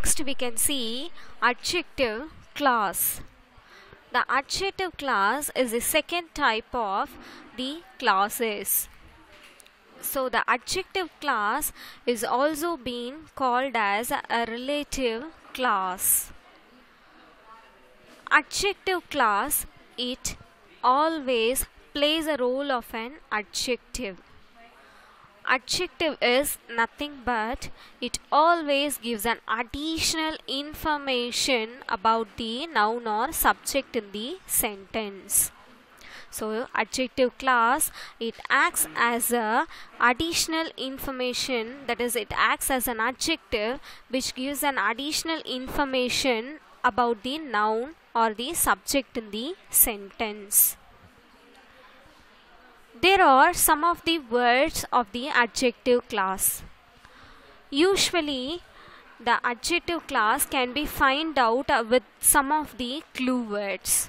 Next we can see adjective class. The adjective class is the second type of the classes. So the adjective class is also being called as a relative class. Adjective class, it always plays a role of an adjective. Adjective is nothing but it always gives an additional information about the noun or subject in the sentence. So adjective class, it acts as a additional information, that is it acts as an adjective which gives an additional information about the noun or the subject in the sentence. There are some of the words of the adjective class. Usually, the adjective class can be found out with some of the clue words.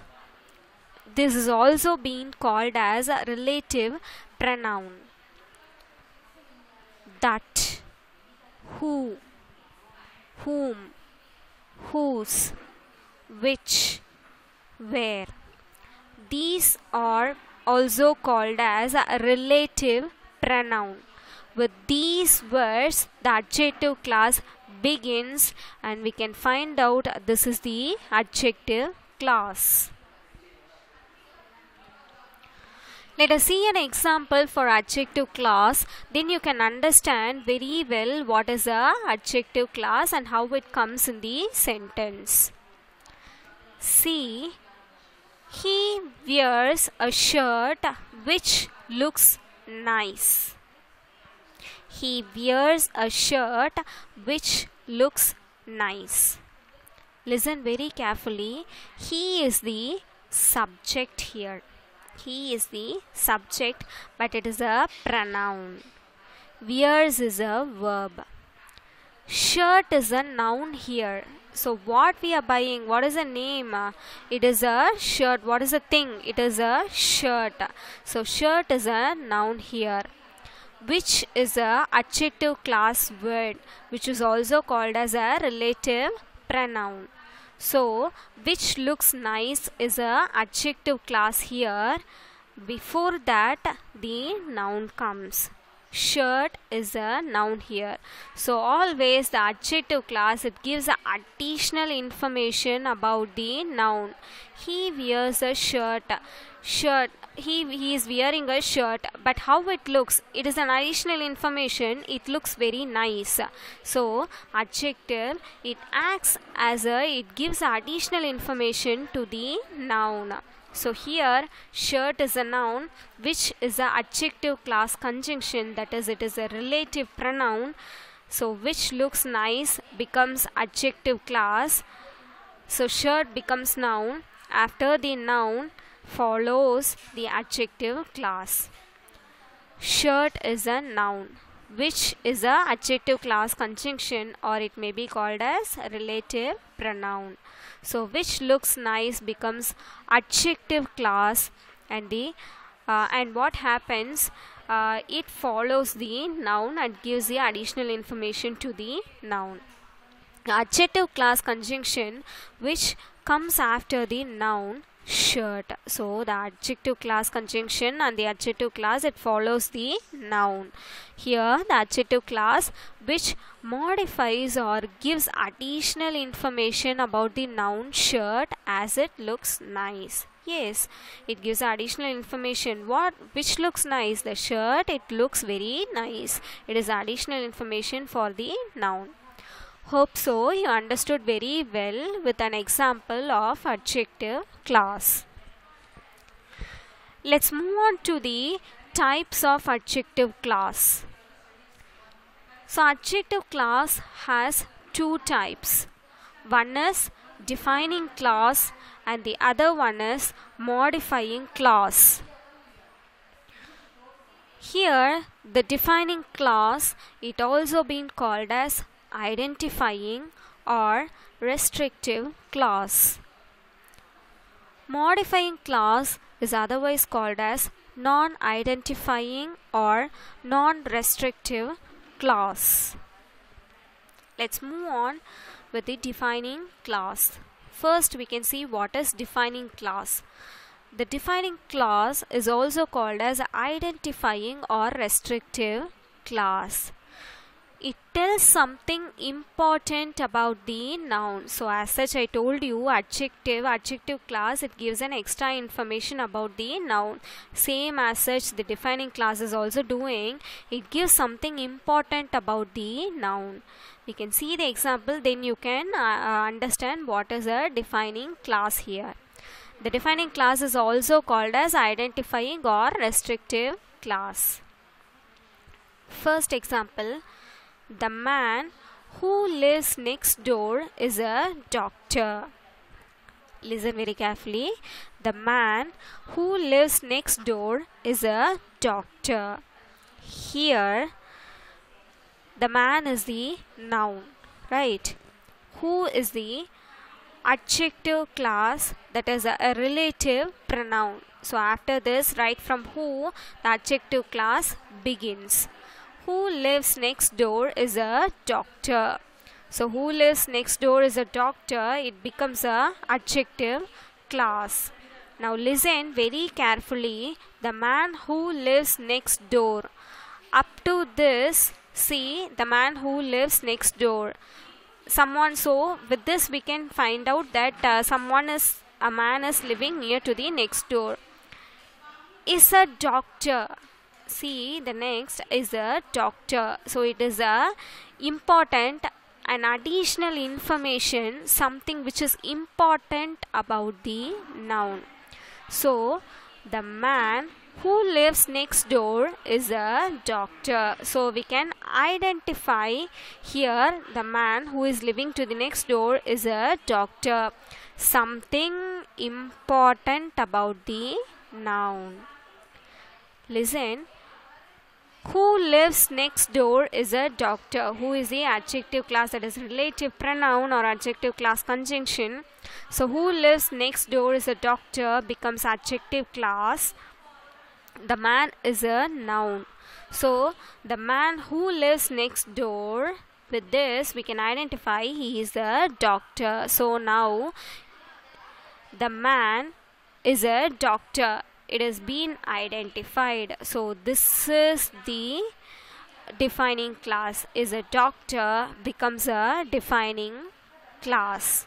This is also being called as a relative pronoun. That, who, whom, whose, which, where. These are also called as a relative pronoun. With these words, the adjective class begins, and we can find out this is the adjective class. Let us see an example for adjective class, then you can understand very well what is a adjective class and how it comes in the sentence. See, he wears a shirt which looks nice. He wears a shirt which looks nice. Listen very carefully. He is the subject here. He is the subject, but it is a pronoun. Wears is a verb. Shirt is a noun here. So what we are buying, what is the name? It is a shirt. What is the thing? It is a shirt. So shirt is a noun here. Which is a adjective class word, which is also called as a relative pronoun. So which looks nice is a adjective class here. Before that the noun comes. Shirt is a noun here. So always the adjective class, it gives additional information about the noun. He wears a shirt. He is wearing a shirt, but how it looks, it is an additional information. It looks very nice. So adjective, it acts as it gives additional information to the noun. So here shirt is a noun which is a adjective class conjunction, that is it is a relative pronoun. So which looks nice becomes adjective class. So shirt becomes noun. After the noun follows the adjective class. Shirt is a noun which is a adjective class conjunction, or it may be called as relative pronoun. So which looks nice becomes adjective class, and what happens, it follows the noun and gives the additional information to the noun. The adjective class conjunction which comes after the noun shirt. So the adjective class conjunction and the adjective class, it follows the noun. Here the adjective class which modifies or gives additional information about the noun shirt as it looks nice. Yes, it gives additional information. Which looks nice? The shirt, it looks very nice. It is additional information for the noun. Hope so you understood very well with an example of adjective class. Let's move on to the types of adjective class. So adjective class has two types. One is defining class and the other one is modifying class. Here the defining class, it also been called as identifying or restrictive class. Modifying class is otherwise called as non-identifying or non-restrictive class. Let's move on with the defining class. First, we can see what is defining class. The defining class is also called as identifying or restrictive class. It tells something important about the noun. So as such, I told you adjective class, it gives an extra information about the noun. Same as such, the defining class is also doing, it gives something important about the noun. We can see the example, then you can understand what is a defining class here. The defining class is also called as identifying or restrictive class. First example, the man who lives next door is a doctor. Listen very carefully. The man who lives next door is a doctor. Here, the man is the noun, right? Who is the adjective class, that is a relative pronoun. So after this, right from who, the adjective class begins. Who lives next door is a doctor. So who lives next door is a doctor, it becomes a adjective class. Now listen very carefully. The man who lives next door. Up to this, see the man who lives next door. Someone, so with this we can find out that a man is living near to the next door. Is a doctor. See, the next is a doctor. So it is a important and additional information, something which is important about the noun. So the man who lives next door is a doctor. So we can identify here the man who is living to the next door is a doctor. Something important about the noun. Listen. Who lives next door is a doctor. Who is the adjective class, that is relative pronoun or adjective class conjunction. So who lives next door is a doctor becomes adjective class. The man is a noun. So the man who lives next door, with this we can identify he is a doctor. So now the man is a doctor. It has been identified. So this is the defining class. Is a doctor becomes a defining class.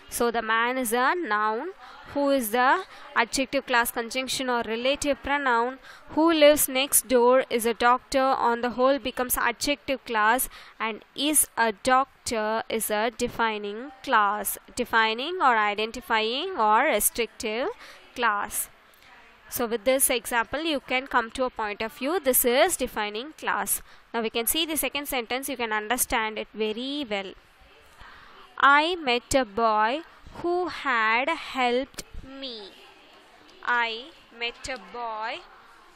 So the man is a noun. Who is the adjective class conjunction or relative pronoun. Who lives next door is a doctor, on the whole becomes adjective class, and is a doctor is a defining class. Defining or identifying or restrictive class. So with this example, you can come to a point of view. This is defining class. Now we can see the second sentence. You can understand it very well. I met a boy who had helped me. I met a boy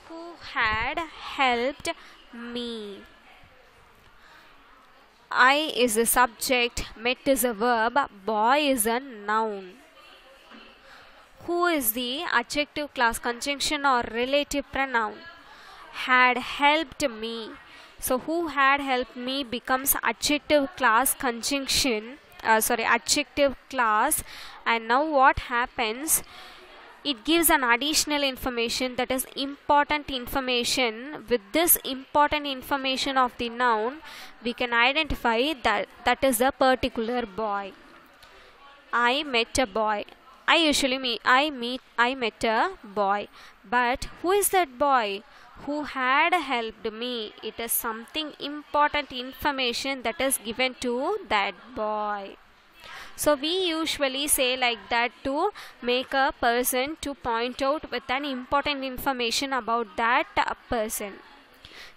who had helped me. I is a subject, met is a verb, boy is a noun. Who is the adjective class conjunction or relative pronoun. Had helped me. So who had helped me becomes adjective class conjunction, adjective class. And now what happens, it gives an additional information, that is important information. With this important information of the noun, we can identify that is a particular boy. I met a boy. I met a boy. But who is that boy? Who had helped me. It is something important information that is given to that boy. So we usually say like that to make a person to point out with an important information about that person.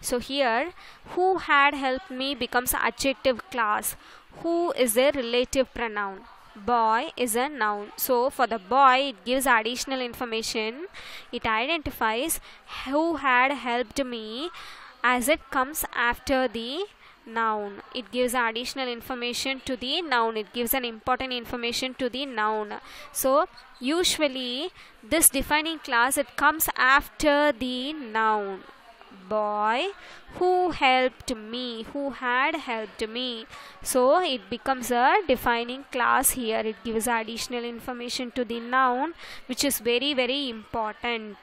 So here, who had helped me becomes adjective class. Who is a relative pronoun. Boy is a noun. So for the boy, it gives additional information. It identifies who had helped me as it comes after the noun. It gives additional information to the noun. It gives an important information to the noun. So usually this defining class, it comes after the noun. boy who helped me, who had helped me. So it becomes a defining class here. It gives additional information to the noun, which is very, very important.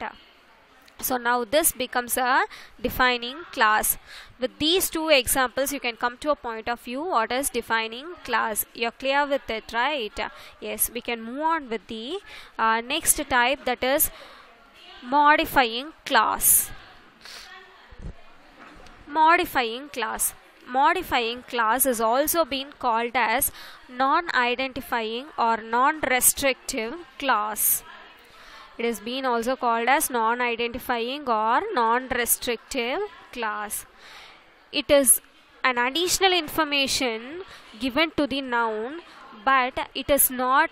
So now this becomes a defining class. With these two examples, you can come to a point of view what is defining class. You're clear with it, right? Yes, we can move on with the next type, that is modifying class. Modifying class. Modifying class is also been called as non-identifying or non-restrictive class. It has been also called as non-identifying or non-restrictive class. It is an additional information given to the noun, but it is not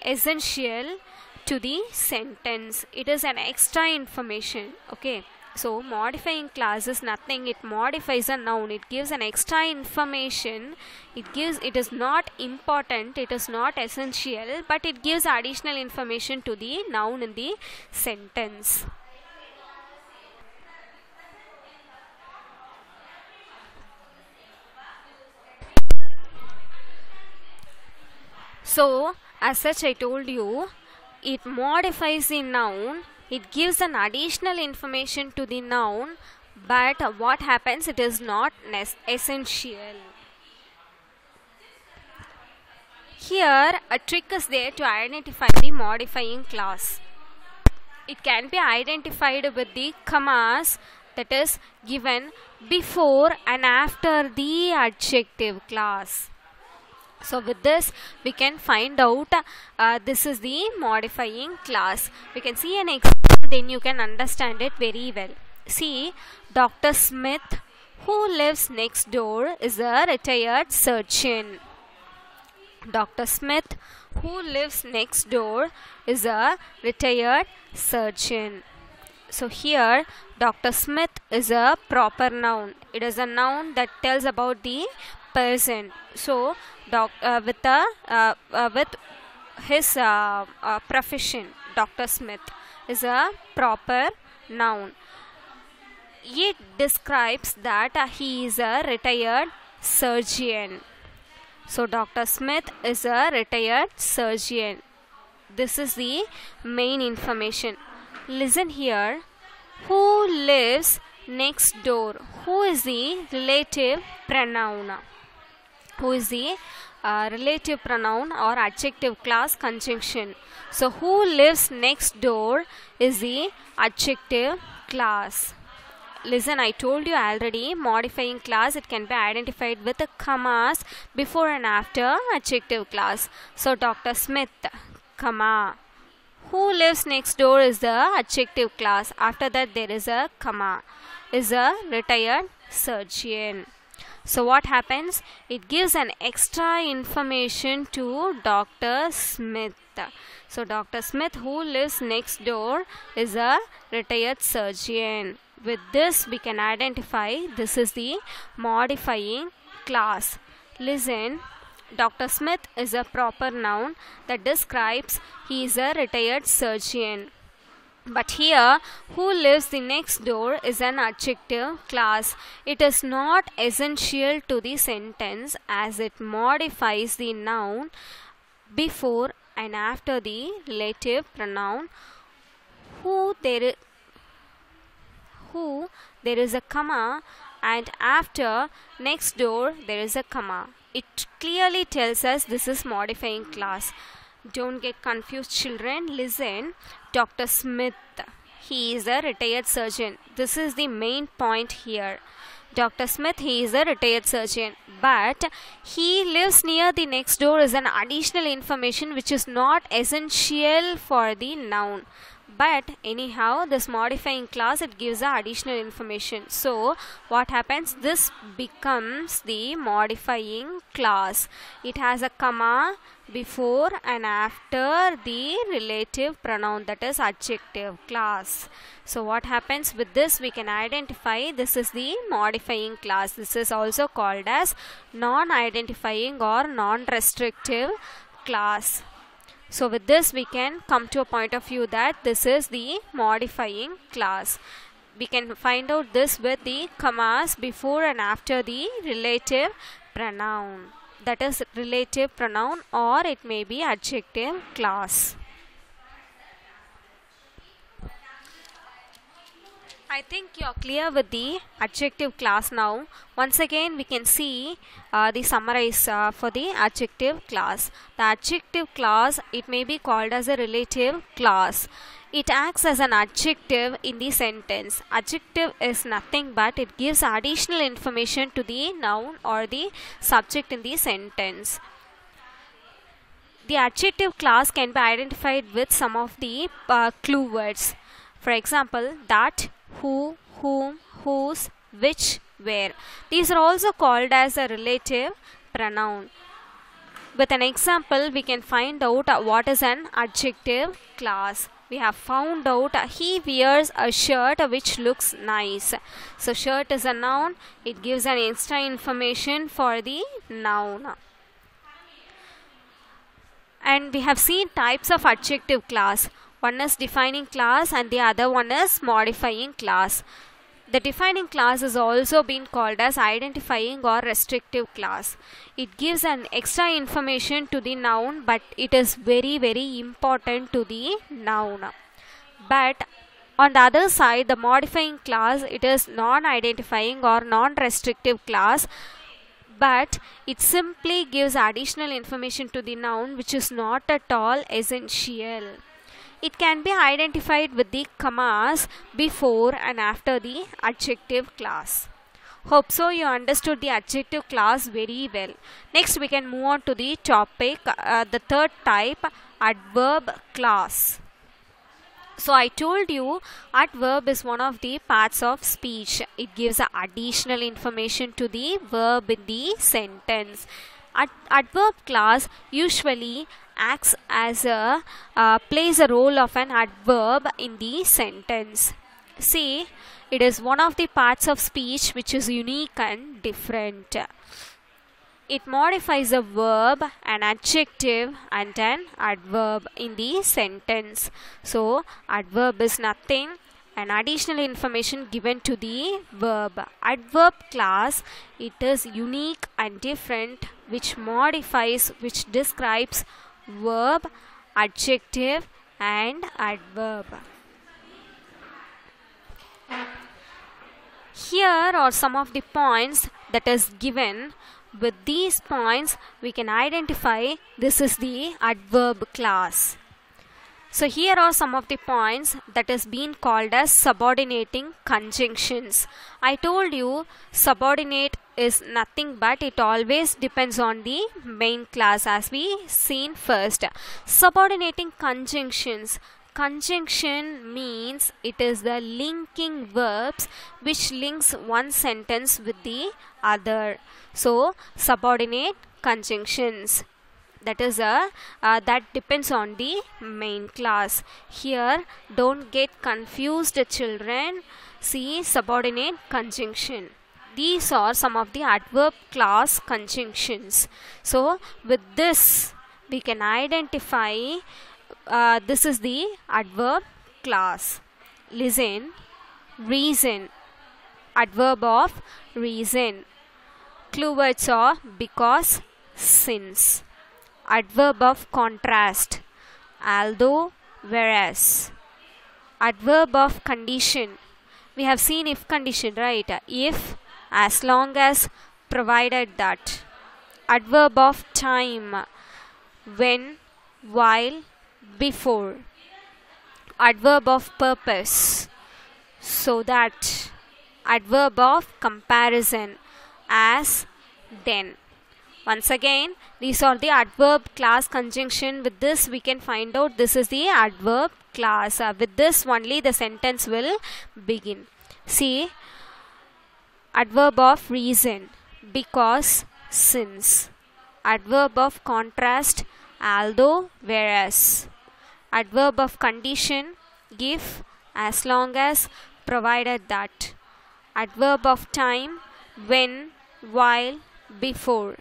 essential to the sentence. It is an extra information. Okay. So modifying class is nothing. It modifies a noun. It gives an extra information. It is not important. It is not essential, but it gives additional information to the noun in the sentence. So as such, I told you, it modifies the noun. It gives an additional information to the noun, but what happens, it is not essential. Here a trick is there to identify the modifying class. It can be identified with the commas that is given before and after the adjective class. So with this we can find out this is the modifying class. We can see an example, then you can understand it very well. See, Dr. Smith, who lives next door, is a retired surgeon. Dr. Smith, who lives next door, is a retired surgeon. So here Dr. Smith is a proper noun. It is a noun that tells about the person. So with his profession, Dr. Smith is a proper noun. It describes that he is a retired surgeon. So Dr. Smith is a retired surgeon. This is the main information. Listen here. Who lives next door? Who is the relative pronoun? Who is the relative pronoun or adjective class conjunction? So who lives next door is the adjective class. Listen, I told you already, modifying class, it can be identified with the commas before and after adjective class. So Dr. Smith, comma. Who lives next door is the adjective class. After that there is a comma. Is a retired surgeon. So what happens? It gives an extra information to Dr. Smith. So Dr. Smith, who lives next door, is a retired surgeon. With this we can identify this is the modifying class. Listen, Dr. Smith is a proper noun that describes he is a retired surgeon. But here, who lives the next door is an adjective class. It is not essential to the sentence as it modifies the noun before and after the relative pronoun. Who there is a comma, and after next door there is a comma. It clearly tells us this is modifying class. Don't get confused, children. Listen, Dr. Smith, he is a retired surgeon. This is the main point here. Dr. Smith, he is a retired surgeon, but he lives near the next door is an additional information which is not essential for the noun. But anyhow, this modifying class, it gives a additional information. So what happens? This becomes the modifying class. It has a comma before and after the relative pronoun, that is adjective class. So what happens with this? We can identify this is the modifying class. This is also called as non-identifying or non-restrictive class. So with this we can come to a point of view that this is the modifying class. we can find out this with the commas before and after the relative pronoun. That is relative pronoun, or it may be adjective clause. I think you are clear with the adjective clause now. Once again, we can see the summarize for the adjective clause. The adjective clause, it may be called as a relative clause. It acts as an adjective in the sentence. Adjective is nothing but it gives additional information to the noun or the subject in the sentence. The adjective clause can be identified with some of the clue words. For example, that, who, whom, whose, which, where. These are also called as a relative pronoun. With an example, we can find out what is an adjective clause. We have found out he wears a shirt which looks nice. So shirt is a noun. It gives an extra information for the noun. And we have seen types of adjective clause. One is defining clause and the other one is modifying clause. The defining clause is also been called as identifying or restrictive clause. It gives an extra information to the noun, but it is very important to the noun. But on the other side, the modifying clause, it is non-identifying or non-restrictive clause, but it simply gives additional information to the noun which is not at all essential. It can be identified with the commas before and after the adjective clause. Hope so you understood the adjective clause very well. Next we can move on to the topic, the third type, adverb clause. So I told you adverb is one of the parts of speech. It gives additional information to the verb in the sentence. Adverb clause usually acts as plays a role of an adverb in the sentence. See, it is one of the parts of speech which is unique and different. It modifies a verb, an adjective and an adverb in the sentence. So adverb is nothing, an additional information given to the verb. Adverb clause, it is unique and different, which modifies, which describes verb, adjective and adverb. Here are some of the points that is given. With these points we can identify this is the adverb clause. So here are some of the points that is being called as subordinating conjunctions. I told you subordinate is nothing but it always depends on the main clause, as we seen first. Subordinating conjunctions. Conjunction means it is the linking verbs which links one sentence with the other. So subordinate conjunctions, that is that depends on the main clause. Here don't get confused children. See, subordinate conjunction. These are some of the adverb clause conjunctions. So with this we can identify this is the adverb clause. Listen, reason, adverb of reason. Clue words are because, since. Adverb of contrast, although, whereas. Adverb of condition, we have seen if condition, right? If, as long as, provided that. Adverb of time, when, while, before. Adverb of purpose, so that. Adverb of comparison, as, then. Once again, these are the adverb clause conjunction. With this we can find out this is the adverb clause. With this only the sentence will begin. See, adverb of reason, because, since. Adverb of contrast, although, whereas. Adverb of condition, if, as long as, provided that. Adverb of time, when, while, before.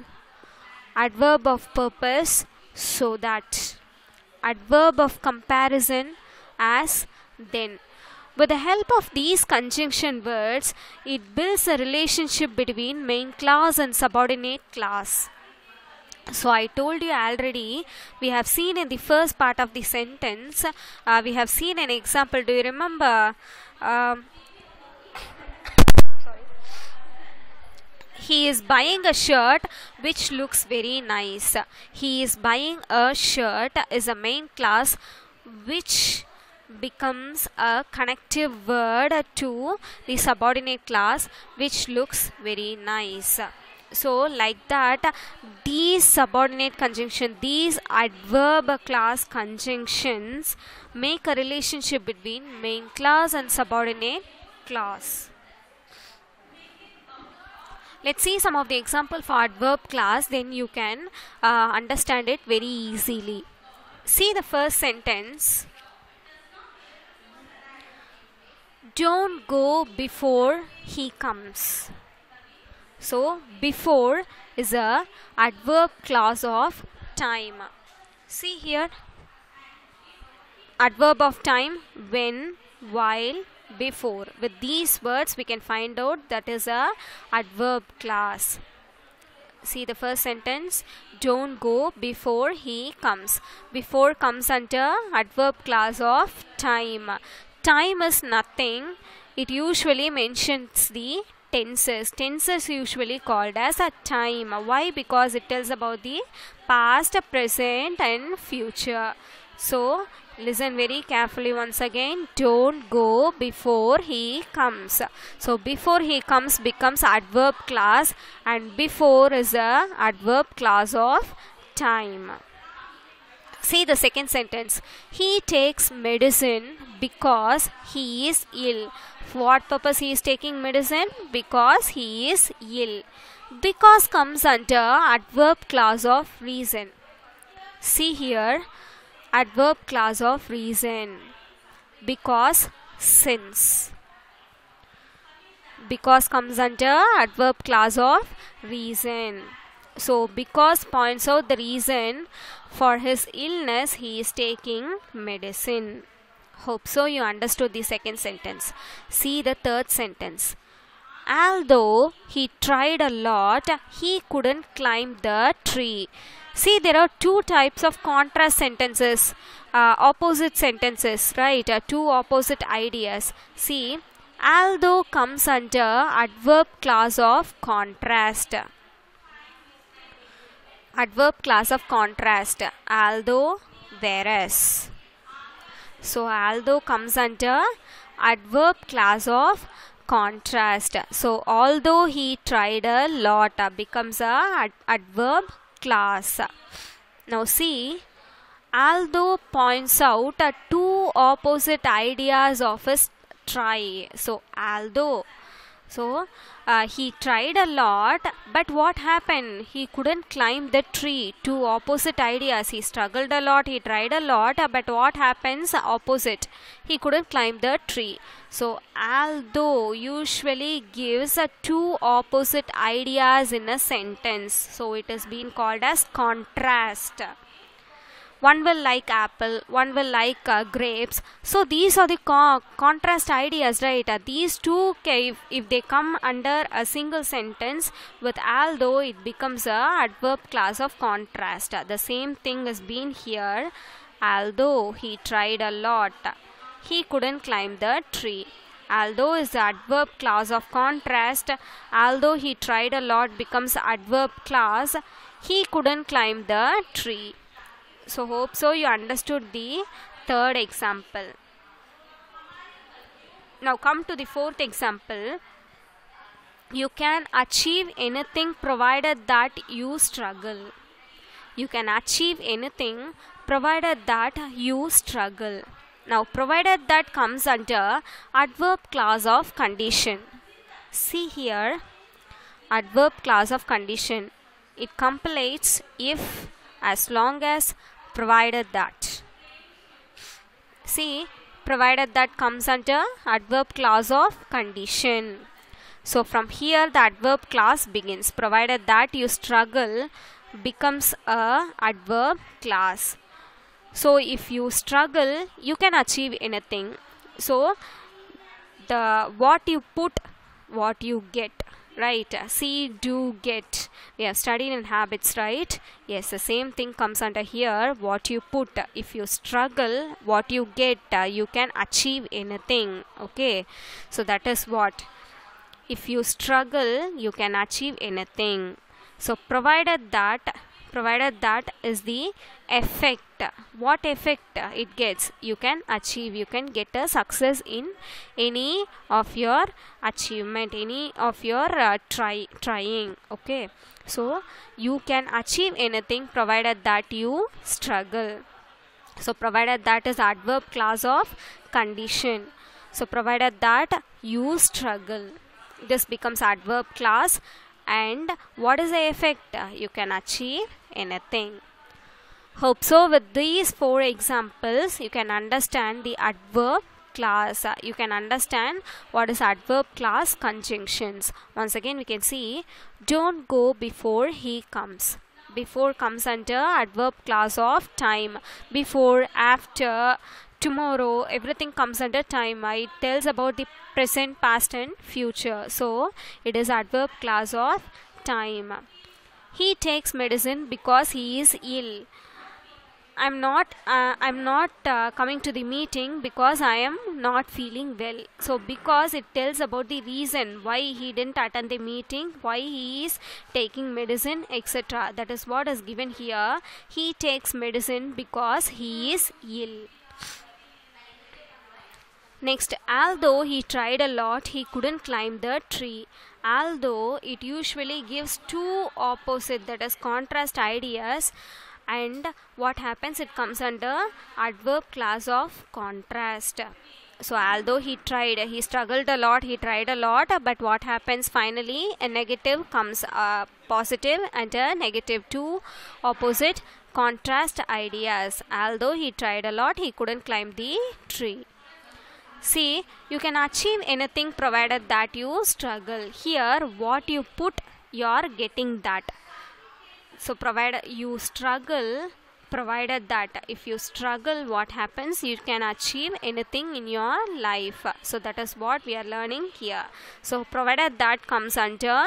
Adverb of purpose, so that. Adverb of comparison, as, then. With the help of these conjunction words, it builds a relationship between main class and subordinate class. So I told you already, we have seen in the first part of the sentence, we have seen an example. Do you remember? He is buying a shirt which looks very nice. He is buying a shirt is a main class which becomes a connective word to the subordinate class which looks very nice. So like that, these subordinate conjunction, these adverb class conjunctions make a relationship between main class and subordinate class. Let's see some of the example for adverb class, then you can understand it very easily. See the first sentence. Don't go before he comes. So before is a adverb clause of time. See here, adverb of time, when, while, before. With these words we can find out that is a adverb class. See the first sentence, don't go before he comes. Before comes under adverb clause of time. Time is nothing, it usually mentions the tenses. Tenses usually called as a time. Why? Because it tells about the past, present and future. So listen very carefully once again. Don't go before he comes. So before he comes becomes adverb class, and before is a adverb clause of time. See the second sentence. He takes medicine because he is ill. For what purpose he is taking medicine? Because he is ill. Because comes under adverb clause of reason. See here, adverb clause of reason. Because, since. Because comes under adverb clause of reason. So because points out the reason for his illness, he is taking medicine. Hope so you understood the second sentence. See the third sentence. Although he tried a lot, he couldn't climb the tree. See, there are two types of contrast sentences, opposite sentences, right? Two opposite ideas. See, although comes under adverb clause of contrast. Adverb clause of contrast. Although, whereas. So although comes under adverb clause of contrast. So although he tried a lot becomes a adverb clause. Now see, although points out two opposite ideas of his try. So although, so he tried a lot, but what happened? He couldn't climb the tree. Two opposite ideas. He struggled a lot, he tried a lot, but what happens? Opposite. He couldn't climb the tree. So although usually gives two opposite ideas in a sentence. So it is being called as contrast. One will like apple, one will like grapes. So these are the contrast ideas, right? These two, if they come under a single sentence with although, it becomes a adverb clause of contrast. The same thing has been here. Although he tried a lot, he couldn't climb the tree. Although is the adverb clause of contrast. Although he tried a lot becomes adverb clause. He couldn't climb the tree. So hope so you understood the third example. Now come to the fourth example. You can achieve anything provided that you struggle. You can achieve anything provided that you struggle. Now provided that comes under adverb clause of condition. See here, adverb clause of condition. It completes if, as long as, provided that. See, provided that comes under adverb clause of condition. So from here the adverb clause begins. Provided that you struggle becomes a adverb clause. So if you struggle, you can achieve anything. So the what you put, what you get, right? See, do, get. We have studied in habits, right? Yes, the same thing comes under here. What you put, if you struggle, what you get, you can achieve anything. Okay, so that is what. If you struggle, you can achieve anything. So provided that is the effect. What effect it gets, you can achieve, you can get a success in any of your achievement, any of your trying. Okay, so you can achieve anything provided that you struggle. So provided that is adverb clause of condition. So provided that you struggle, this becomes adverb clause. And what is the effect? You can achieve anything. Hope so with these 4 examples you can understand the adverb clause. You can understand what is adverb clause conjunctions. Once again we can see, don't go before he comes. Before comes under adverb clause of time. Before, after, tomorrow, everything comes under time. It tells about the present, past and future. So it is adverb clause of time. He takes medicine because he is ill. I'm not coming to the meeting because I am not feeling well. So because it tells about the reason why he didn't attend the meeting, why he is taking medicine, etc. That is what is given here. He takes medicine because he is ill. Next, although he tried a lot, he couldn't climb the tree. Although, it usually gives 2 opposite, that is contrast ideas, and what happens, it comes under adverb clause of contrast. So although he tried, he struggled a lot, he tried a lot, but what happens finally, a negative comes positive and a negative, 2 opposite contrast ideas. Although he tried a lot, he couldn't climb the tree. See, you can achieve anything provided that you struggle. Here, what you put, you are getting that. So, provided you struggle, provided that if you struggle, what happens? You can achieve anything in your life. So, that is what we are learning here. So, provided that comes under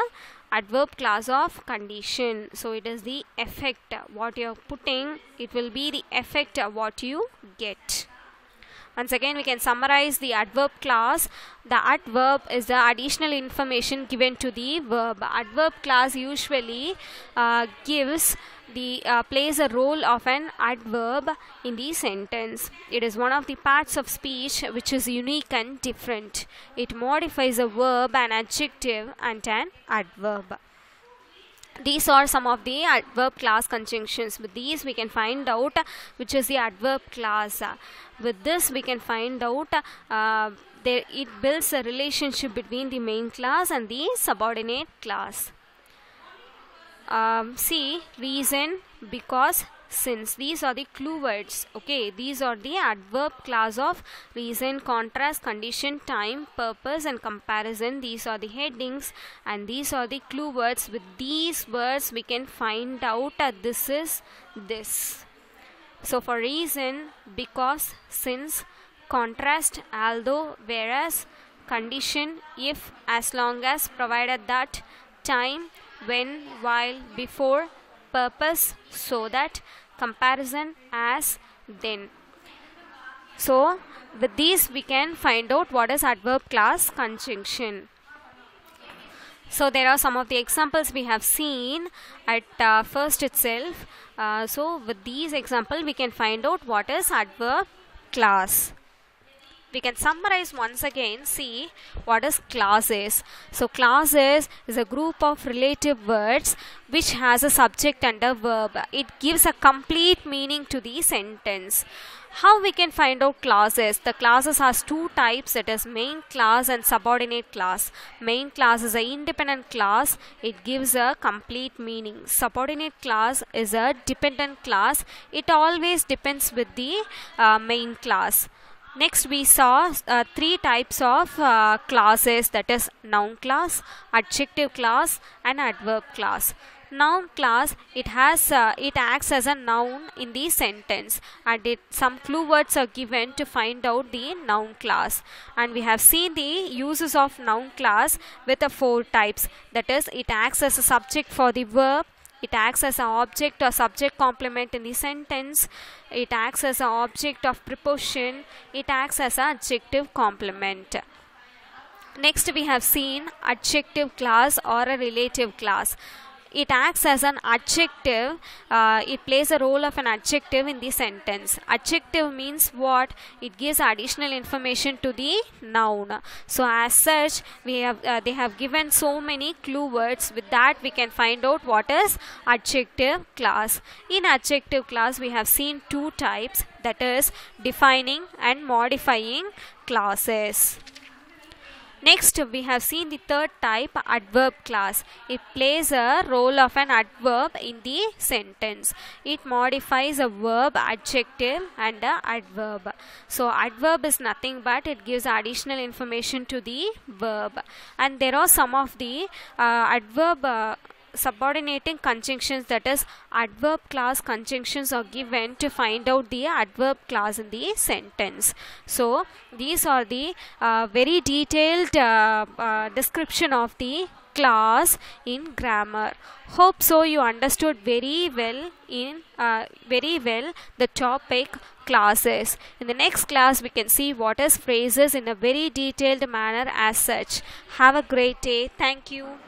adverb clause of condition. So, it is the effect. What you are putting, it will be the effect of what you get. Once again, we can summarize the adverb clause. The adverb is the additional information given to the verb. Adverb clause usually plays a role of an adverb in the sentence. It is one of the parts of speech which is unique and different. It modifies a verb, an adjective, and an adverb. These are some of the adverb clause conjunctions. With these we can find out which is the adverb clause. With this we can find out it builds a relationship between the main clause and the subordinate clause. See, reason, because, since. These are the clue words. Okay, these are the adverb clause of reason, contrast, condition, time, purpose and comparison. These are the headings and these are the clue words. With these words we can find out this is this. So for reason, because, since, contrast, although, whereas, condition, if, as long as, provided that, time, when, while, before, purpose, so that, comparison, as, then. So with these we can find out what is adverb clause conjunction. So there are some of the examples we have seen at first itself. So with these examples we can find out what is adverb clause. We can summarize once again. See what is clauses. So clauses is a group of relative words which has a subject and a verb. It gives a complete meaning to the sentence. How we can find out clauses? The clauses has 2 types, that is main clause and subordinate clause. Main clause is an independent clause. It gives a complete meaning. Subordinate clause is a dependent clause. It always depends with the main clause. Next we saw 3 types of clauses, that is noun clause, adjective clause and adverb clause. Noun class, it acts as a noun in the sentence, and some clue words are given to find out the noun class. And we have seen the uses of noun class with the 4 types. That is, it acts as a subject for the verb, it acts as an object or subject complement in the sentence, it acts as an object of preposition, it acts as an adjective complement. Next we have seen adjective class or a relative class. It acts as an adjective, it plays a role of an adjective in the sentence. Adjective means what? It gives additional information to the noun. So as such, they have given so many clue words. With that we can find out what is adjective class. In adjective class we have seen 2 types, that is defining and modifying classes. Next we have seen the 3rd type, adverb class. It plays a role of an adverb in the sentence. It modifies a verb, adjective and a adverb. So adverb is nothing but it gives additional information to the verb. And there are some of the adverb subordinating conjunctions, that is adverb class conjunctions are given to find out the adverb class in the sentence. So these are the very detailed description of the class in grammar. Hope so you understood very well the topic classes. In the next class we can see what is phrases in a very detailed manner as such. Have a great day. Thank you.